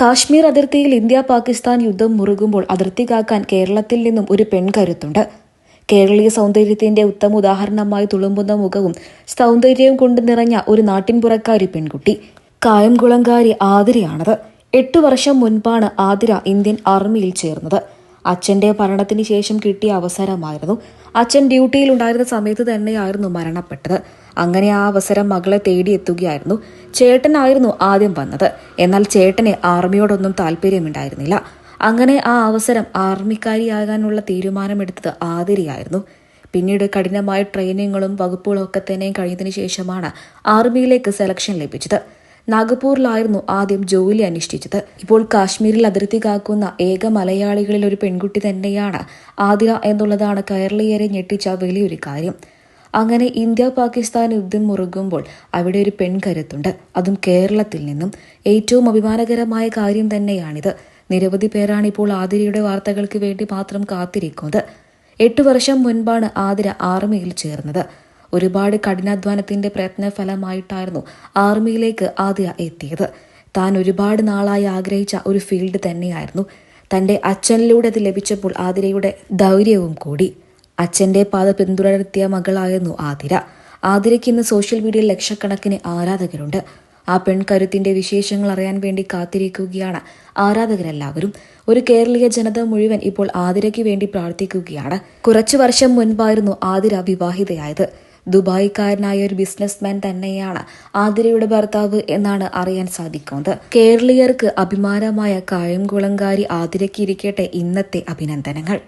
കാശ്മീർ അതിർത്തിയിൽ ഇന്ത്യ പാകിസ്ഥാൻ യുദ്ധം മുറുകുമ്പോൾ അതിർത്തി കാക്കാൻ കേരളത്തിൽ നിന്നും ഒരു പെൺകരുത്തുണ്ട്. കേരളീയ സൗന്ദര്യത്തിന്റെ ഉത്തമ ഉദാഹരണമായി തുളുമ്പുന്ന മുഖവും സൗന്ദര്യവും കൊണ്ട് നിറഞ്ഞ ഒരു നാട്ടിൻപുറക്കാരി പെൺകുട്ടി കായംകുളംകാരി ആതിരയാണത്. 8 വർഷം മുൻപാണ് ആതിര ഇന്ത്യൻ ആർമിയിൽ ചേർന്നത്. അച്ഛന്റെ മരണത്തിന് ശേഷം കിട്ടിയ അവസരമായിരുന്നു. അച്ഛൻ ഡ്യൂട്ടിയിലുണ്ടായിരുന്ന സമയത്ത് തന്നെയായിരുന്നു മരണപ്പെട്ടത്. അങ്ങനെ ആ അവസരം മകളെ തേടിയെത്തുകയായിരുന്നു. ചേട്ടനായിരുന്നു ആദ്യം വന്നത്. എന്നാൽ ചേട്ടന് ആർമിയോടൊന്നും താല്പര്യമുണ്ടായിരുന്നില്ല. അങ്ങനെ ആ അവസരം ആർമിക്കാരിയാകാനുള്ള തീരുമാനമെടുത്തത് ആതിരയായിരുന്നു. പിന്നീട് കഠിനമായ ട്രെയിനിങ്ങുകളും വകുപ്പുകളും ഒക്കെ തന്നെയും കഴിഞ്ഞതിന് ശേഷമാണ് ആർമിയിലേക്ക് സെലക്ഷൻ ലഭിച്ചത്. നാഗ്പൂരിലായിരുന്നു ആദ്യം ജോലി അനുഷ്ഠിച്ചത്. ഇപ്പോൾ കാശ്മീരിൽ അതിർത്തി കാക്കുന്ന ഏക മലയാളികളിൽ ഒരു പെൺകുട്ടി തന്നെയാണ് ആതിര എന്നുള്ളതാണ് കേരളീയരെ ഞെട്ടിച്ച വലിയൊരു കാര്യം. അങ്ങനെ ഇന്ത്യ പാകിസ്ഥാൻ യുദ്ധം മുറുകുമ്പോൾ അവിടെ ഒരു പെൺകരുത്തുണ്ട്, അതും കേരളത്തിൽ നിന്നും. ഏറ്റവും അഭിമാനകരമായ കാര്യം തന്നെയാണിത്. നിരവധി പേരാണ് ഇപ്പോൾ ആതിരയുടെ വാർത്തകൾക്ക് വേണ്ടി മാത്രം കാത്തിരിക്കുന്നത്. 8 വർഷം മുൻപാണ് ആതിര ആർമിയിൽ ചേർന്നത്. ഒരുപാട് കഠിനാധ്വാനത്തിന്റെ പ്രയത്നഫലമായിട്ടായിരുന്നു ആർമിയിലേക്ക് ആതിര എത്തിയത്. താൻ ഒരുപാട് നാളായി ആഗ്രഹിച്ച ഒരു ഫീൽഡ് തന്നെയായിരുന്നു. തന്റെ അച്ഛനിലൂടെ അത് ലഭിച്ചപ്പോൾ ആതിരയുടെ ധൈര്യവും കൂടി. അച്ഛന്റെ പാത പിന്തുടർത്തിയ മകളായിരുന്നു ആതിര. ആതിരയ്ക്ക് ഇന്ന് സോഷ്യൽ മീഡിയയിൽ ലക്ഷക്കണക്കിന് ആരാധകരുണ്ട്. ആ പെൺകരുത്തിന്റെ വിശേഷങ്ങൾ അറിയാൻ വേണ്ടി കാത്തിരിക്കുകയാണ് ആരാധകരെല്ലാവരും. ഒരു കേരളീയ ജനത മുഴുവൻ ഇപ്പോൾ ആതിരയ്ക്ക് വേണ്ടി പ്രാർത്ഥിക്കുകയാണ്. കുറച്ചു വർഷം മുൻപായിരുന്നു ആതിര വിവാഹിതയായത്. ദുബായിക്കാരനായ ഒരു ബിസിനസ്മാൻ തന്നെയാണ് ആതിരയുടെ ഭർത്താവ് എന്നാണ് അറിയാൻ സാധിക്കുന്നത്. കേരളീയർക്ക് അഭിമാനമായ കായംകുളംകാരി ആതിരയ്ക്ക് ഇരിക്കട്ടെ ഇന്നത്തെ അഭിനന്ദനങ്ങൾ.